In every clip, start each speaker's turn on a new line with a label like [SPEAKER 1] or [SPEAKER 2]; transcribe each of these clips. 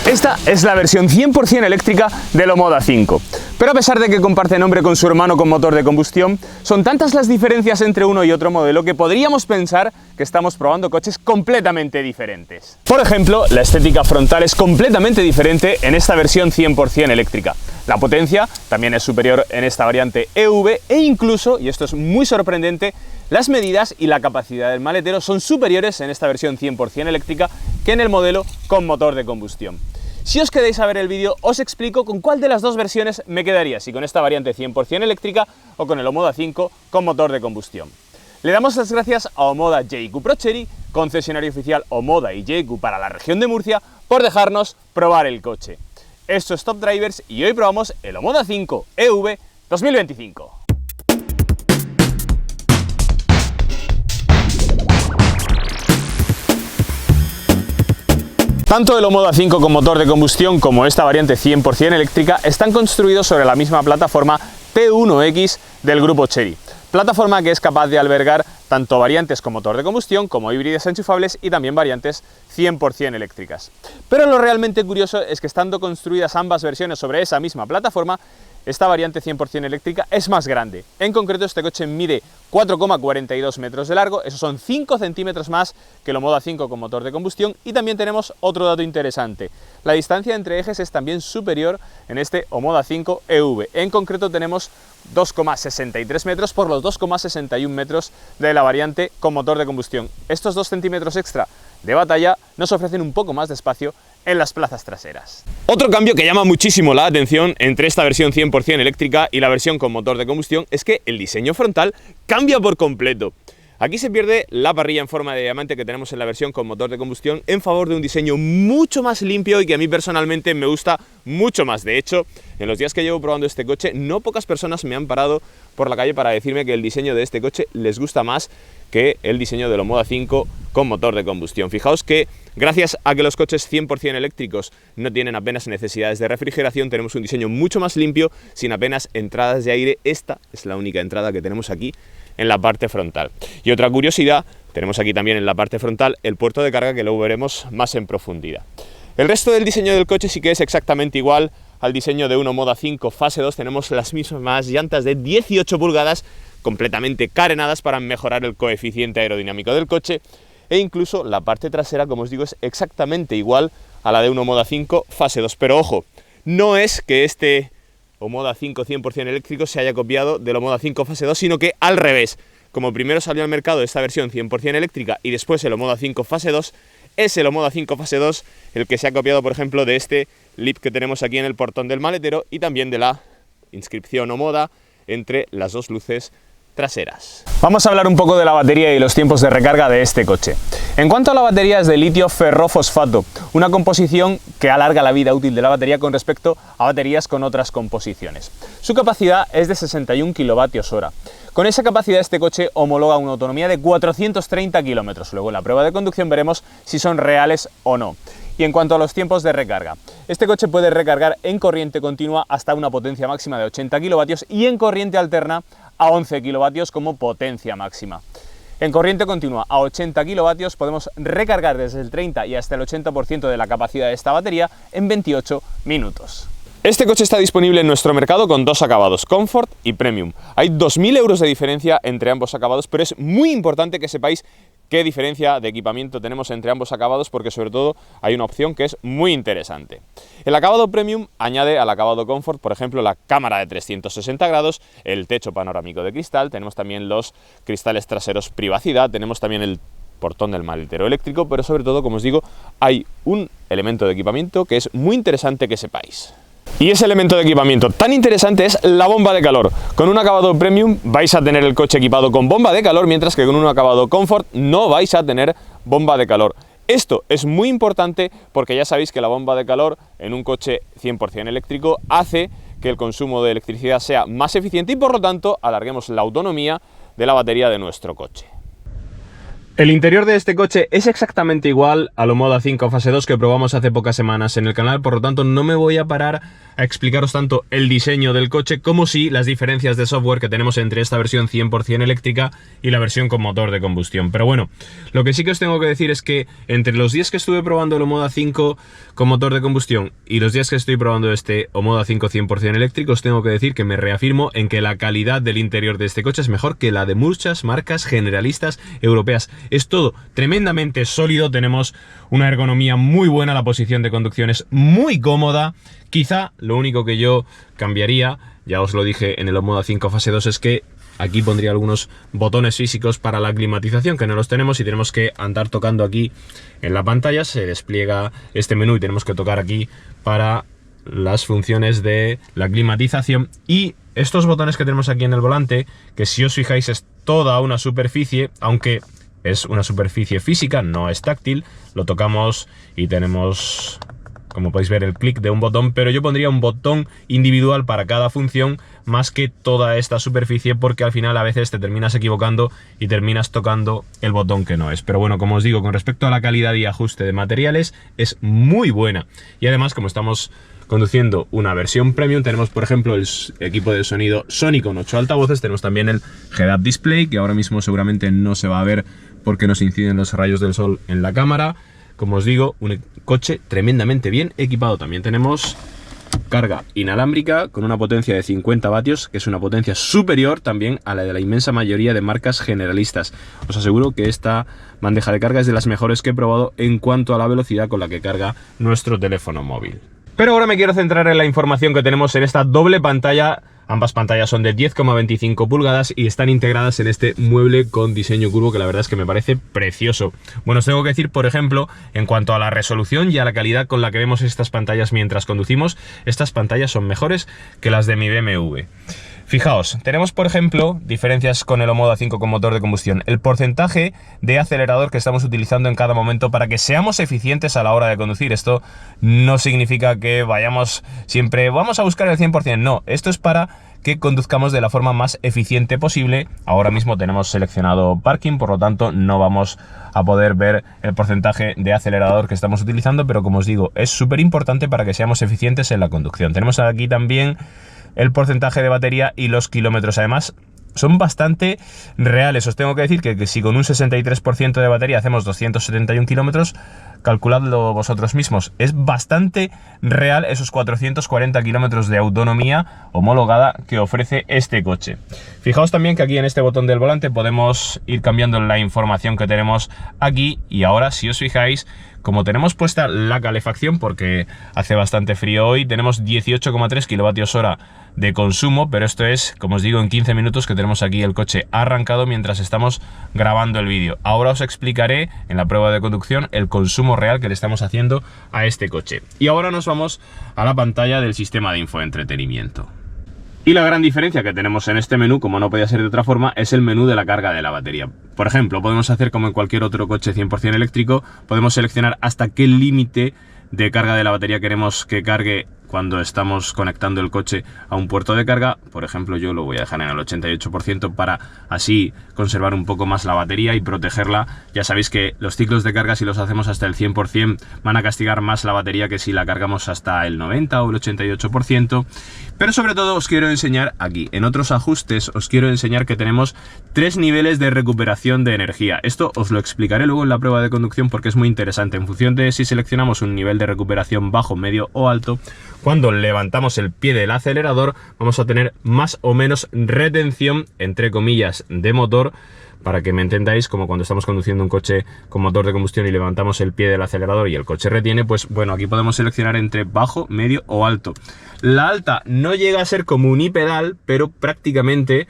[SPEAKER 1] Esta es la versión 100% eléctrica del Omoda 5. Pero a pesar de que comparte nombre con su hermano con motor de combustión, son tantas las diferencias entre uno y otro modelo que podríamos pensar que estamos probando coches completamente diferentes. Por ejemplo, la estética frontal es completamente diferente en esta versión 100% eléctrica. La potencia también es superior en esta variante EV e incluso, y esto es muy sorprendente, las medidas y la capacidad del maletero son superiores en esta versión 100% eléctrica que en el modelo con motor de combustión. Si os queréis a ver el vídeo, os explico con cuál de las dos versiones me quedaría, si con esta variante 100% eléctrica o con el Omoda 5 con motor de combustión. Le damos las gracias a Omoda JQ Pro Chery, concesionario oficial Omoda y JQ para la región de Murcia, por dejarnos probar el coche. Esto es Top Drivers y hoy probamos el Omoda 5 EV 2025. Tanto el Omoda 5 con motor de combustión como esta variante 100% eléctrica están construidos sobre la misma plataforma T1X del grupo Chery. Plataforma que es capaz de albergar tanto variantes con motor de combustión como híbridas enchufables y también variantes 100% eléctricas. Pero lo realmente curioso es que estando construidas ambas versiones sobre esa misma plataforma, esta variante 100% eléctrica es más grande. En concreto, este coche mide 4,42 metros de largo, esos son 5 centímetros más que el Omoda 5 con motor de combustión, y también tenemos otro dato interesante. La distancia entre ejes es también superior en este Omoda 5 EV. En concreto tenemos 2,63 metros por los 2,61 metros de la variante con motor de combustión. Estos 2 centímetros extra de batalla nos ofrecen un poco más de espacio en las plazas traseras. Otro cambio que llama muchísimo la atención entre esta versión 100% eléctrica y la versión con motor de combustión es que el diseño frontal cambia por completo. Aquí se pierde la parrilla en forma de diamante que tenemos en la versión con motor de combustión en favor de un diseño mucho más limpio y que a mí personalmente me gusta mucho más. De hecho, en los días que llevo probando este coche, no pocas personas me han parado por la calle para decirme que el diseño de este coche les gusta más que el diseño del Omoda 5 con motor de combustión. Fijaos que gracias a que los coches 100% eléctricos no tienen apenas necesidades de refrigeración, tenemos un diseño mucho más limpio, sin apenas entradas de aire. Esta es la única entrada que tenemos aquí en la parte frontal. Y otra curiosidad, tenemos aquí también en la parte frontal el puerto de carga, que luego veremos más en profundidad. El resto del diseño del coche sí que es exactamente igual al diseño de un Omoda 5 fase 2. Tenemos las mismas llantas de 18 pulgadas completamente carenadas para mejorar el coeficiente aerodinámico del coche, e incluso la parte trasera, como os digo, es exactamente igual a la de un Omoda 5 fase 2. Pero ojo, no es que este Omoda 5 100% eléctrico se haya copiado del Omoda 5 fase 2, sino que al revés. Como primero salió al mercado esta versión 100% eléctrica y después el Omoda 5 fase 2, es el Omoda 5 fase 2 el que se ha copiado, por ejemplo, de este lip que tenemos aquí en el portón del maletero y también de la inscripción Omoda entre las dos luces traseras. Vamos a hablar un poco de la batería y los tiempos de recarga de este coche. En cuanto a la batería, es de litio ferrofosfato, una composición que alarga la vida útil de la batería con respecto a baterías con otras composiciones. Su capacidad es de 61 kWh. Con esa capacidad este coche homologa una autonomía de 430 km. Luego en la prueba de conducción veremos si son reales o no. Y en cuanto a los tiempos de recarga, este coche puede recargar en corriente continua hasta una potencia máxima de 80 kW y en corriente alterna a 11 kW como potencia máxima. En corriente continua a 80 kW podemos recargar desde el 30 y hasta el 80% de la capacidad de esta batería en 28 minutos. Este coche está disponible en nuestro mercado con dos acabados, Comfort y Premium. Hay 2.000 euros de diferencia entre ambos acabados, pero es muy importante que sepáis qué diferencia de equipamiento tenemos entre ambos acabados, porque sobre todo hay una opción que es muy interesante. El acabado Premium añade al acabado Comfort, por ejemplo, la cámara de 360 grados, el techo panorámico de cristal, tenemos también los cristales traseros privacidad, tenemos también el portón del maletero eléctrico, pero sobre todo, como os digo, hay un elemento de equipamiento que es muy interesante que sepáis. Y ese elemento de equipamiento tan interesante es la bomba de calor. Con un acabado Premium vais a tener el coche equipado con bomba de calor, mientras que con un acabado Comfort no vais a tener bomba de calor. Esto es muy importante porque ya sabéis que la bomba de calor en un coche 100% eléctrico hace que el consumo de electricidad sea más eficiente y por lo tanto alarguemos la autonomía de la batería de nuestro coche. El interior de este coche es exactamente igual al Omoda 5 fase 2 que probamos hace pocas semanas en el canal, por lo tanto no me voy a parar a explicaros tanto el diseño del coche como sí las diferencias de software que tenemos entre esta versión 100% eléctrica y la versión con motor de combustión. Pero bueno, lo que sí que os tengo que decir es que entre los días que estuve probando el Omoda 5 con motor de combustión y los días que estoy probando este Omoda 5 100% eléctrico, os tengo que decir que me reafirmo en que la calidad del interior de este coche es mejor que la de muchas marcas generalistas europeas. Es todo tremendamente sólido, tenemos una ergonomía muy buena, la posición de conducción es muy cómoda. Quizá lo único que yo cambiaría, ya os lo dije en el Omoda 5 fase 2, es que aquí pondría algunos botones físicos para la climatización, que no los tenemos y tenemos que andar tocando aquí en la pantalla. Se despliega este menú y tenemos que tocar aquí para las funciones de la climatización. Y estos botones que tenemos aquí en el volante, que si os fijáis es toda una superficie, aunque es una superficie física, no es táctil, lo tocamos y tenemos, como podéis ver, el clic de un botón, pero yo pondría un botón individual para cada función más que toda esta superficie, porque al final a veces te terminas equivocando y terminas tocando el botón que no es. Pero bueno, como os digo, con respecto a la calidad y ajuste de materiales es muy buena. Y además, como estamos conduciendo una versión premium, tenemos por ejemplo el equipo de sonido Sony con 8 altavoces, tenemos también el Head-Up Display, que ahora mismo seguramente no se va a ver porque nos inciden los rayos del sol en la cámara. Como os digo, un coche tremendamente bien equipado. También tenemos carga inalámbrica con una potencia de 50 vatios, que es una potencia superior también a la de la inmensa mayoría de marcas generalistas. Os aseguro que esta bandeja de carga es de las mejores que he probado en cuanto a la velocidad con la que carga nuestro teléfono móvil. Pero ahora me quiero centrar en la información que tenemos en esta doble pantalla. Ambas pantallas son de 10,25 pulgadas y están integradas en este mueble con diseño curvo que la verdad es que me parece precioso. Bueno, os tengo que decir, por ejemplo, en cuanto a la resolución y a la calidad con la que vemos estas pantallas mientras conducimos, estas pantallas son mejores que las de mi BMW. Fijaos, tenemos por ejemplo diferencias con el Omoda 5 con motor de combustión. El porcentaje de acelerador que estamos utilizando en cada momento para que seamos eficientes a la hora de conducir. Esto no significa que vamos a buscar el 100%, no. Esto es para que conduzcamos de la forma más eficiente posible. Ahora mismo tenemos seleccionado parking, por lo tanto no vamos a poder ver el porcentaje de acelerador que estamos utilizando, pero como os digo, es súper importante para que seamos eficientes en la conducción. Tenemos aquí también el porcentaje de batería y los kilómetros. Además, son bastante reales. Os tengo que decir que si con un 63% de batería hacemos 271 kilómetros, calculadlo vosotros mismos. Es bastante real esos 440 kilómetros de autonomía homologada que ofrece este coche. Fijaos también que aquí en este botón del volante podemos ir cambiando la información que tenemos aquí. Y ahora, si os fijáis, como tenemos puesta la calefacción, porque hace bastante frío hoy, tenemos 18,3 kilovatios hora de consumo, pero esto es, como os digo, en 15 minutos que tenemos aquí el coche arrancado mientras estamos grabando el vídeo. Ahora os explicaré en la prueba de conducción el consumo real que le estamos haciendo a este coche. Y ahora nos vamos a la pantalla del sistema de infoentretenimiento. Y la gran diferencia que tenemos en este menú, como no podía ser de otra forma, es el menú de la carga de la batería. Por ejemplo, podemos hacer como en cualquier otro coche 100% eléctrico, podemos seleccionar hasta qué límite de carga de la batería queremos que cargue cuando estamos conectando el coche a un puerto de carga. Por ejemplo, yo lo voy a dejar en el 88% para así conservar un poco más la batería y protegerla. Ya sabéis que los ciclos de carga, si los hacemos hasta el 100%, van a castigar más la batería que si la cargamos hasta el 90 o el 88%. Pero sobre todo os quiero enseñar aquí, en otros ajustes, os quiero enseñar que tenemos 3 niveles de recuperación de energía. Esto os lo explicaré luego en la prueba de conducción porque es muy interesante. En función de si seleccionamos un nivel de recuperación bajo, medio o alto, cuando levantamos el pie del acelerador vamos a tener más o menos retención, entre comillas, de motor. Para que me entendáis, como cuando estamos conduciendo un coche con motor de combustión y levantamos el pie del acelerador y el coche retiene, pues bueno, aquí podemos seleccionar entre bajo, medio o alto. La alta no llega a ser como unipedal, pero prácticamente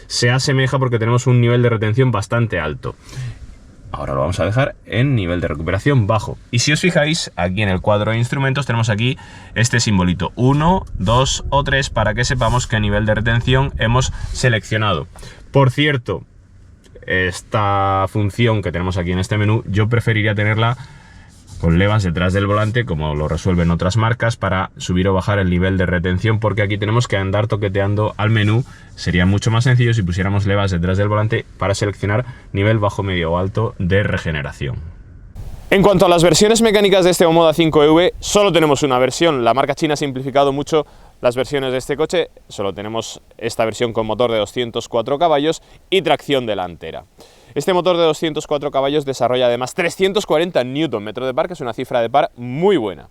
[SPEAKER 1] se asemeja porque tenemos un nivel de retención bastante alto. Ahora lo vamos a dejar en nivel de recuperación bajo. Y si os fijáis, aquí en el cuadro de instrumentos tenemos aquí este simbolito 1, 2 o 3 para que sepamos qué nivel de retención hemos seleccionado. Por cierto, esta función que tenemos aquí en este menú, yo preferiría tenerla con levas detrás del volante, como lo resuelven otras marcas, para subir o bajar el nivel de retención, porque aquí tenemos que andar toqueteando al menú. Sería mucho más sencillo si pusiéramos levas detrás del volante para seleccionar nivel bajo, medio o alto de regeneración. En cuanto a las versiones mecánicas de este Omoda 5EV, solo tenemos una versión. La marca china ha simplificado mucho las versiones de este coche. Solo tenemos esta versión con motor de 204 caballos y tracción delantera. Este motor de 204 caballos desarrolla además 340 Nm de par, que es una cifra de par muy buena.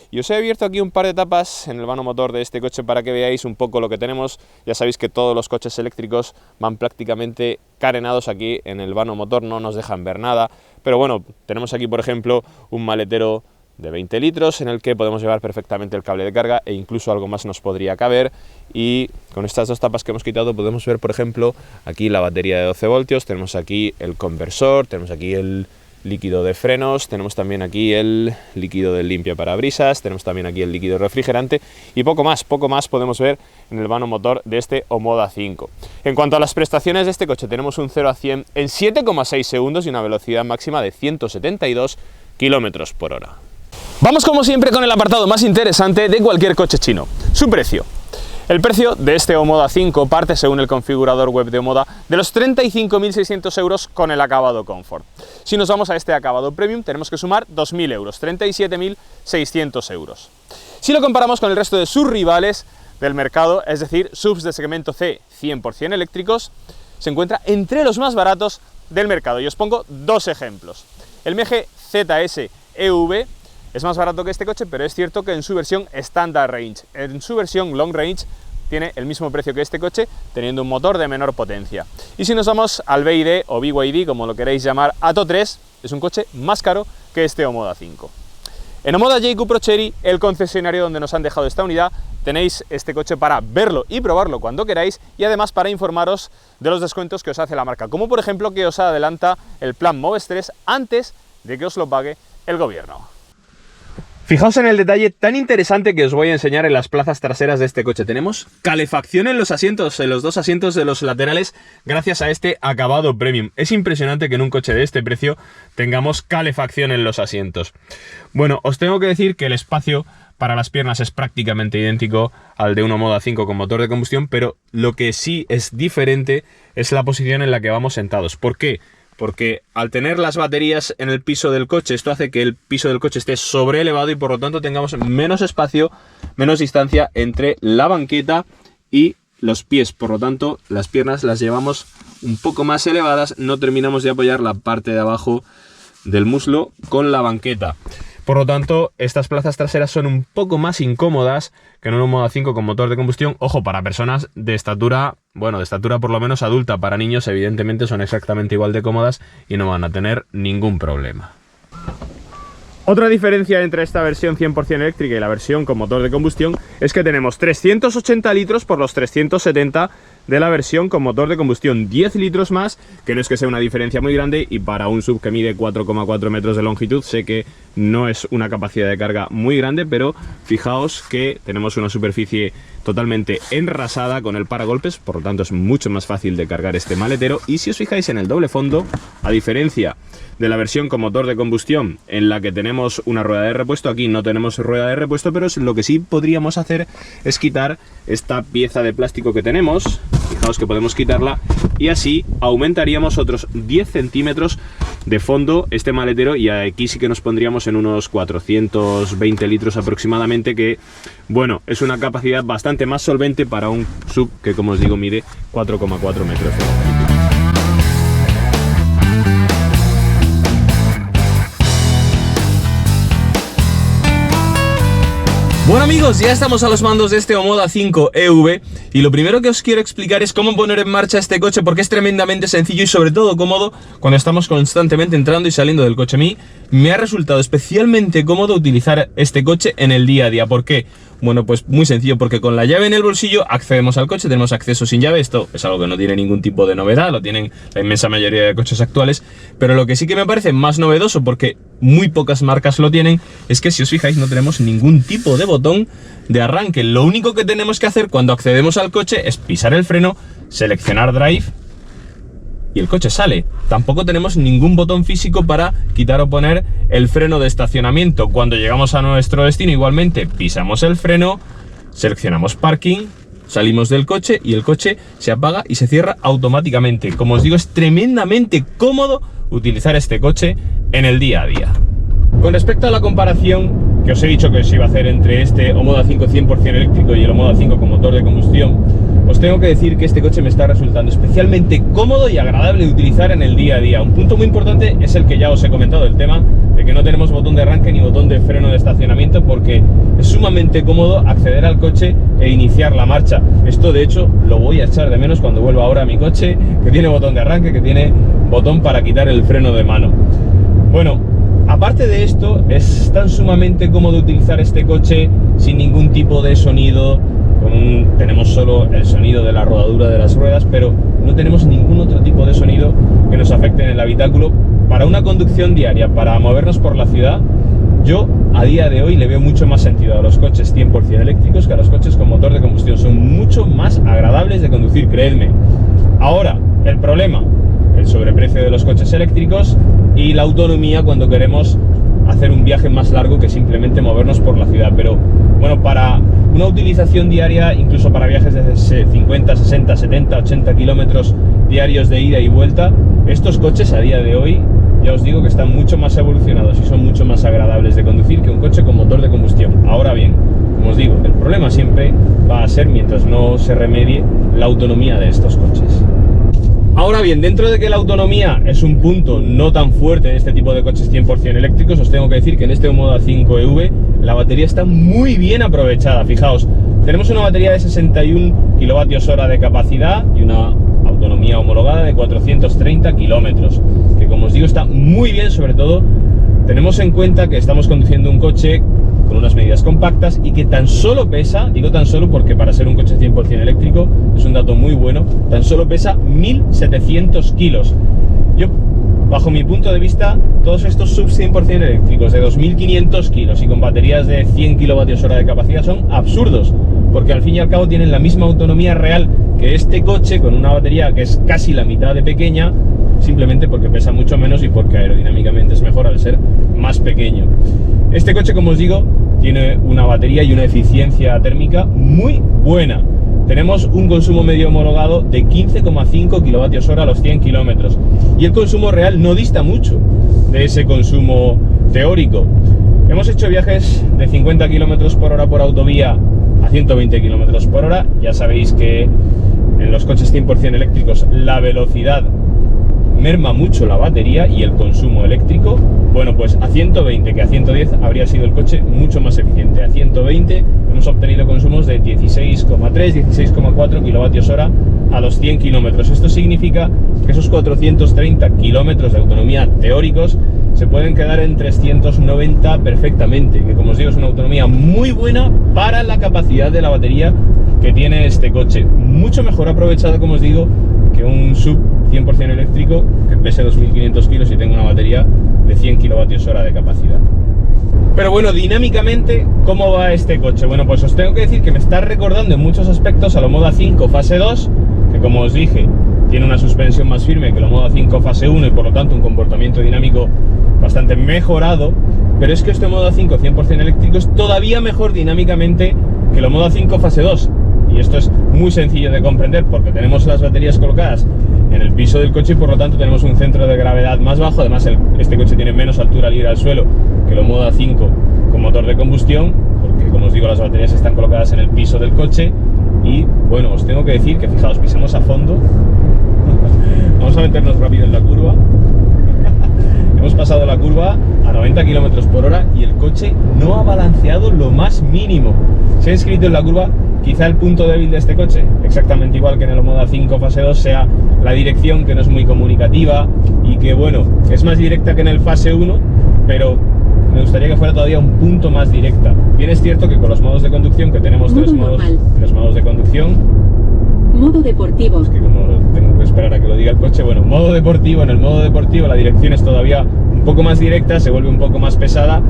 [SPEAKER 1] Y os he abierto aquí un par de tapas en el vano motor de este coche para que veáis un poco lo que tenemos. Ya sabéis que todos los coches eléctricos van prácticamente carenados aquí en el vano motor, no nos dejan ver nada. Pero bueno, tenemos aquí por ejemplo un maletero de 20 litros en el que podemos llevar perfectamente el cable de carga e incluso algo más nos podría caber. Y con estas dos tapas que hemos quitado podemos ver por ejemplo aquí la batería de 12 voltios, tenemos aquí el conversor, tenemos aquí el líquido de frenos, tenemos también aquí el líquido del limpiaparabrisas, tenemos también aquí el líquido refrigerante y poco más podemos ver en el vano motor de este Omoda 5. En cuanto a las prestaciones de este coche, tenemos un 0 a 100 en 7,6 segundos y una velocidad máxima de 172 km por hora. Vamos como siempre con el apartado más interesante de cualquier coche chino, su precio. El precio de este Omoda 5 parte, según el configurador web de Omoda, de los 35.600 euros con el acabado Comfort. Si nos vamos a este acabado Premium, tenemos que sumar 2.000 euros, 37.600 euros. Si lo comparamos con el resto de sus rivales del mercado, es decir, subs de segmento C 100% eléctricos, se encuentra entre los más baratos del mercado. Y os pongo dos ejemplos. El MG ZS EV es más barato que este coche, pero es cierto que en su versión Standard Range, en su versión Long Range, tiene el mismo precio que este coche, teniendo un motor de menor potencia. Y si nos vamos al BYD o BYD, como lo queréis llamar, Atto 3, es un coche más caro que este Omoda 5. En Omoda JQ Pro Chery, el concesionario donde nos han dejado esta unidad, tenéis este coche para verlo y probarlo cuando queráis y además para informaros de los descuentos que os hace la marca, como por ejemplo que os adelanta el plan Moves 3 antes de que os lo pague el gobierno. Fijaos en el detalle tan interesante que os voy a enseñar en las plazas traseras de este coche. Tenemos calefacción en los asientos, en los dos asientos de los laterales, gracias a este acabado Premium. Es impresionante que en un coche de este precio tengamos calefacción en los asientos. Bueno, os tengo que decir que el espacio para las piernas es prácticamente idéntico al de un Omoda 5 con motor de combustión, pero lo que sí es diferente es la posición en la que vamos sentados. ¿Por qué? Porque al tener las baterías en el piso del coche, esto hace que el piso del coche esté sobreelevado y por lo tanto tengamos menos espacio, menos distancia entre la banqueta y los pies. Por lo tanto, las piernas las llevamos un poco más elevadas, no terminamos de apoyar la parte de abajo del muslo con la banqueta. Por lo tanto, estas plazas traseras son un poco más incómodas que en un Omoda 5 con motor de combustión. Ojo, para personas de estatura, bueno, de estatura por lo menos adulta. Para niños, evidentemente, son exactamente igual de cómodas y no van a tener ningún problema. Otra diferencia entre esta versión 100% eléctrica y la versión con motor de combustión es que tenemos 380 litros por los 370 de la versión con motor de combustión, 10 litros más, que no es que sea una diferencia muy grande, y para un SUV que mide 4,4 metros de longitud sé que no es una capacidad de carga muy grande, pero fijaos que tenemos una superficie totalmente enrasada con el paragolpes, por lo tanto es mucho más fácil de cargar este maletero. Y si os fijáis en el doble fondo, a diferencia de la versión con motor de combustión en la que tenemos una rueda de repuesto, aquí no tenemos rueda de repuesto, pero lo que sí podríamos hacer es quitar esta pieza de plástico que tenemos. Fijaos que podemos quitarla y así aumentaríamos otros 10 centímetros de fondo este maletero, y aquí sí que nos pondríamos en unos 420 litros aproximadamente, que bueno, es una capacidad bastante más solvente para un SUV que, como os digo, mide 4,4 metros de longitud. Bueno amigos, ya estamos a los mandos de este Omoda 5 EV y lo primero que os quiero explicar es cómo poner en marcha este coche, porque es tremendamente sencillo y sobre todo cómodo cuando estamos constantemente entrando y saliendo del coche. A mí me ha resultado especialmente cómodo utilizar este coche en el día a día. ¿Por qué? Bueno, pues muy sencillo, porque con la llave en el bolsillo accedemos al coche, tenemos acceso sin llave. Esto es algo que no tiene ningún tipo de novedad, lo tienen la inmensa mayoría de coches actuales, pero lo que sí que me parece más novedoso, porque muy pocas marcas lo tienen, es que si os fijáis no tenemos ningún tipo de botón de arranque. Lo único que tenemos que hacer cuando accedemos al coche es pisar el freno, seleccionar Drive y el coche sale. Tampoco tenemos ningún botón físico para quitar o poner el freno de estacionamiento. Cuando llegamos a nuestro destino, igualmente pisamos el freno, seleccionamos parking, salimos del coche y el coche se apaga y se cierra automáticamente. Como os digo, es tremendamente cómodo utilizar este coche en el día a día. Con respecto a la comparación que os he dicho que os iba a hacer entre este Omoda 5 100% eléctrico y el Omoda 5 con motor de combustión, os tengo que decir que este coche me está resultando especialmente cómodo y agradable de utilizar en el día a día. Un punto muy importante es el que ya os he comentado, el tema de que no tenemos botón de arranque ni botón de freno de estacionamiento, porque es sumamente cómodo acceder al coche e iniciar la marcha. Esto de hecho lo voy a echar de menos cuando vuelva ahora a mi coche, que tiene botón de arranque, que tiene botón para quitar el freno de mano. Bueno, aparte de esto, es tan sumamente cómodo utilizar este coche sin ningún tipo de sonido. Tenemos solo el sonido de la rodadura de las ruedas, pero no tenemos ningún otro tipo de sonido que nos afecte en el habitáculo. Para una conducción diaria, para movernos por la ciudad, yo a día de hoy le veo mucho más sentido a los coches 100% eléctricos que a los coches con motor de combustión. Son mucho más agradables de conducir, creedme. Ahora, el problema, el sobreprecio de los coches eléctricos y la autonomía cuando queremos hacer un viaje más largo que simplemente movernos por la ciudad. Pero bueno, para una utilización diaria, incluso para viajes de 50, 60, 70, 80 kilómetros diarios de ida y vuelta, estos coches a día de hoy, ya os digo que están mucho más evolucionados y son mucho más agradables de conducir que un coche con motor de combustión. Ahora bien, como os digo, el problema siempre va a ser, mientras no se remedie, la autonomía de estos coches. Ahora bien, dentro de que la autonomía es un punto no tan fuerte de este tipo de coches 100% eléctricos, os tengo que decir que en este Omoda 5 EV la batería está muy bien aprovechada. Fijaos, tenemos una batería de 61 kWh de capacidad y una autonomía homologada de 430 kilómetros, que como os digo está muy bien. Sobre todo tenemos en cuenta que estamos conduciendo un coche con unas medidas compactas y que tan solo pesa, digo tan solo porque para ser un coche 100% eléctrico es un dato muy bueno, tan solo pesa 1700 kilos. Yo, bajo mi punto de vista, todos estos sub 100% eléctricos de 2500 kilos y con baterías de 100 kWh de capacidad son absurdos, porque al fin y al cabo tienen la misma autonomía real que este coche con una batería que es casi la mitad de pequeña, simplemente porque pesa mucho menos y porque aerodinámicamente es mejor al ser más pequeño. Este coche, como os digo, tiene una batería y una eficiencia térmica muy buena. Tenemos un consumo medio homologado de 15,5 kWh a los 100 kilómetros y el consumo real no dista mucho de ese consumo teórico. Hemos hecho viajes de 50 km por hora por autovía a 120 km por hora. Ya sabéis que en los coches 100% eléctricos la velocidad merma mucho la batería y el consumo eléctrico. Bueno, pues a 120, que a 110 habría sido el coche mucho más eficiente. A 120 hemos obtenido consumos de 16,3, 16,4 kWh a los 100 kilómetros. Esto significa que esos 430 kilómetros de autonomía teóricos se pueden quedar en 390 perfectamente, que como os digo es una autonomía muy buena para la capacidad de la batería que tiene este coche. Mucho mejor aprovechada, como os digo, que un sub 100% eléctrico que pese 2500 kilos y tenga una batería de 100 kWh de capacidad. Pero bueno, dinámicamente, ¿cómo va este coche? Bueno, pues os tengo que decir que me está recordando en muchos aspectos al Omoda 5 fase 2, que como os dije, tiene una suspensión más firme que el Omoda 5 fase 1 y por lo tanto un comportamiento dinámico bastante mejorado. Pero es que este Omoda 5 100% eléctrico es todavía mejor dinámicamente que el Omoda 5 fase 2. Y esto es muy sencillo de comprender porque tenemos las baterías colocadas en el piso del coche y por lo tanto tenemos un centro de gravedad más bajo. Además este coche tiene menos altura al ir al suelo que el Omoda 5 con motor de combustión, porque como os digo las baterías están colocadas en el piso del coche. Y bueno, os tengo que decir que fijaos, pisamos a fondo. Vamos a meternos rápido en la curva. Hemos pasado la curva a 90 km por hora y el coche no ha balanceado lo más mínimo. Se ha inscrito en la curva. Quizá el punto débil de este coche, exactamente igual que en el Omoda 5 fase 2, sea la dirección, que no es muy comunicativa y que bueno, es más directa que en el fase 1, pero me gustaría que fuera todavía un punto más directa. Bien es cierto que con los modos de conducción, que tenemos tres modos de conducción.
[SPEAKER 2] Modo deportivo.
[SPEAKER 1] Es que como tengo que esperar a que lo diga el coche, bueno, modo deportivo. En el modo deportivo la dirección es todavía un poco más directa, se vuelve un poco más pesada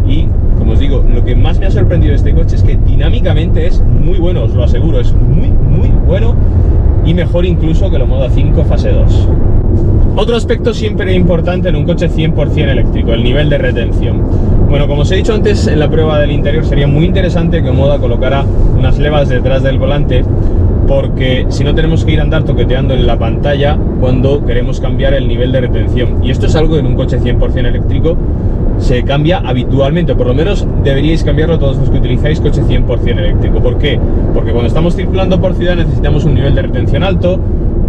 [SPEAKER 1] y, como os digo, lo que más me ha sorprendido de este coche es que dinámicamente es muy bueno, os lo aseguro, es muy bueno y mejor incluso que el Omoda 5 fase 2. Otro aspecto siempre importante en un coche 100% eléctrico, el nivel de retención. Bueno, como os he dicho antes, en la prueba del interior sería muy interesante que Omoda colocara unas levas detrás del volante, porque si no tenemos que ir a andar toqueteando en la pantalla cuando queremos cambiar el nivel de retención. Y esto es algo que en un coche 100% eléctrico se cambia habitualmente, o por lo menos deberíais cambiarlo todos los que utilizáis coche 100% eléctrico. ¿Por qué? Porque cuando estamos circulando por ciudad necesitamos un nivel de retención alto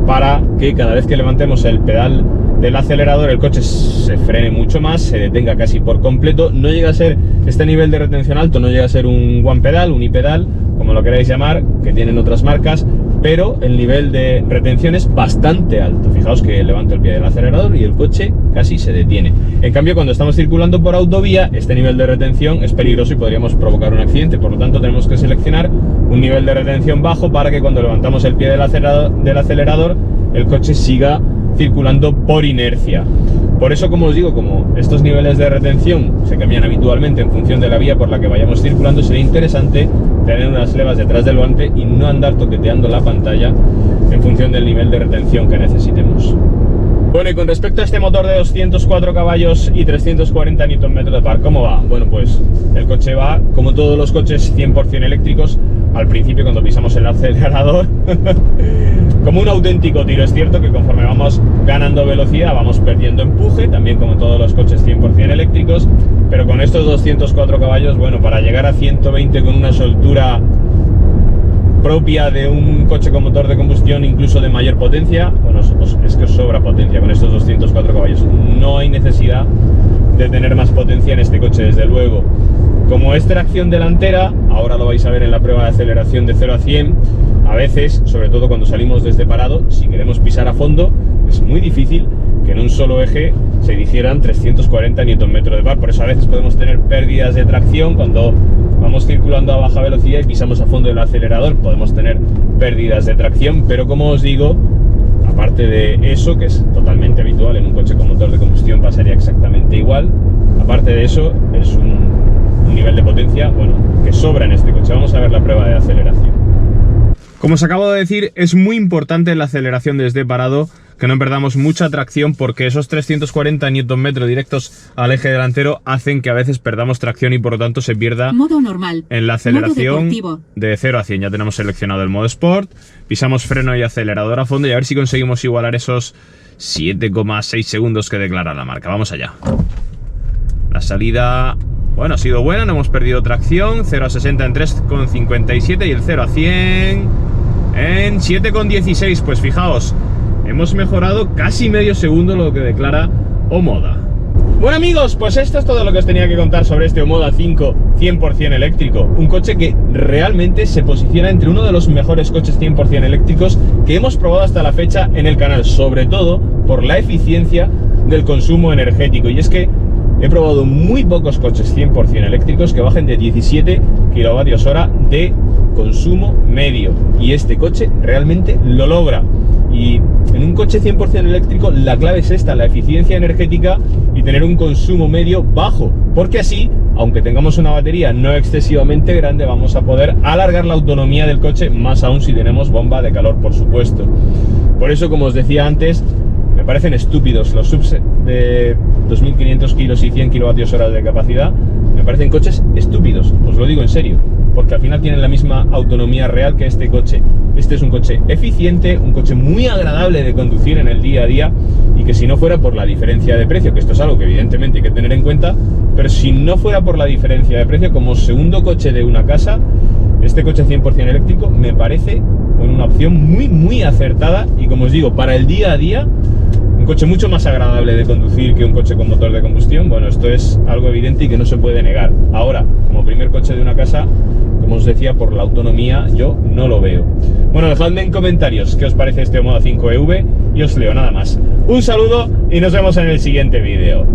[SPEAKER 1] para que cada vez que levantemos el pedal del acelerador el coche se frene mucho más, se detenga casi por completo. No llega a ser este nivel de retención alto, no llega a ser un one pedal, unipedal, como lo queráis llamar, que tienen otras marcas, pero el nivel de retención es bastante alto. Fijaos que levanto el pie del acelerador y el coche casi se detiene. En cambio, cuando estamos circulando por autovía, este nivel de retención es peligroso y podríamos provocar un accidente. Por lo tanto, tenemos que seleccionar un nivel de retención bajo para que cuando levantamos el pie del acelerador el coche siga circulando por inercia. Por eso, como os digo, como estos niveles de retención se cambian habitualmente en función de la vía por la que vayamos circulando, sería interesante tener unas levas detrás del volante y no andar toqueteando la pantalla en función del nivel de retención que necesitemos. Bueno, y con respecto a este motor de 204 caballos y 340 Nm de par, ¿cómo va? Bueno, pues el coche va, como todos los coches 100% eléctricos, al principio cuando pisamos el acelerador, como un auténtico tiro. Es cierto que conforme vamos ganando velocidad vamos perdiendo empuje, también como todos los coches 100% eléctricos, pero con estos 204 caballos, bueno, para llegar a 120 con una soltura propia de un coche con motor de combustión, incluso de mayor potencia, bueno, es que os sobra potencia con estos 204 caballos. No hay necesidad de tener más potencia en este coche, desde luego. Como es tracción delantera, ahora lo vais a ver en la prueba de aceleración de 0 a 100, a veces, sobre todo cuando salimos desde parado, si queremos pisar a fondo, es muy difícil que en un solo eje se dirigieran 340 Nm de par. Por eso a veces podemos tener pérdidas de tracción cuando vamos circulando a baja velocidad y pisamos a fondo el acelerador, podemos tener pérdidas de tracción, pero como os digo, aparte de eso, que es totalmente habitual en un coche con motor de combustión, pasaría exactamente igual, aparte de eso es un nivel de potencia, bueno, que sobra en este coche. Vamos a ver la prueba de aceleración. Como os acabo de decir, es muy importante en la aceleración desde parado que no perdamos mucha tracción, porque esos 340 Nm directos al eje delantero hacen que a veces perdamos tracción y por lo tanto se pierda
[SPEAKER 2] modo normal,
[SPEAKER 1] en la aceleración de 0 a 100. Ya tenemos seleccionado el modo Sport, pisamos freno y acelerador a fondo y a ver si conseguimos igualar esos 7,6 segundos que declara la marca. Vamos allá. La salida, bueno, ha sido buena, no hemos perdido tracción. 0 a 60 en 3,57 y el 0 a 100 en 7,16. Pues fijaos, hemos mejorado casi medio segundo lo que declara Omoda. Bueno amigos, pues esto es todo lo que os tenía que contar sobre este Omoda 5 100% eléctrico. Un coche que realmente se posiciona entre uno de los mejores coches 100% eléctricos que hemos probado hasta la fecha en el canal, sobre todo por la eficiencia del consumo energético. Y es que he probado muy pocos coches 100% eléctricos que bajen de 17 kWh de consumo medio, y este coche realmente lo logra. Y en un coche 100% eléctrico la clave es esta, la eficiencia energética y tener un consumo medio bajo, porque así, aunque tengamos una batería no excesivamente grande, vamos a poder alargar la autonomía del coche, más aún si tenemos bomba de calor, por supuesto. Por eso, como os decía antes, me parecen estúpidos los subs de 2.500 kilos y 100 kWh de capacidad. Me parecen coches estúpidos, os lo digo en serio, porque al final tienen la misma autonomía real que este coche. Este es un coche eficiente, un coche muy agradable de conducir en el día a día, y que si no fuera por la diferencia de precio, que esto es algo que evidentemente hay que tener en cuenta, pero si no fuera por la diferencia de precio, como segundo coche de una casa, este coche 100% eléctrico me parece una opción muy acertada, y como os digo, para el día a día, un coche mucho más agradable de conducir que un coche con motor de combustión. Bueno, esto es algo evidente y que no se puede negar. Ahora, como primer coche de una casa, como os decía, por la autonomía yo no lo veo. Bueno, dejadme en comentarios qué os parece este Omoda 5 EV y os leo. Nada más. Un saludo y nos vemos en el siguiente vídeo.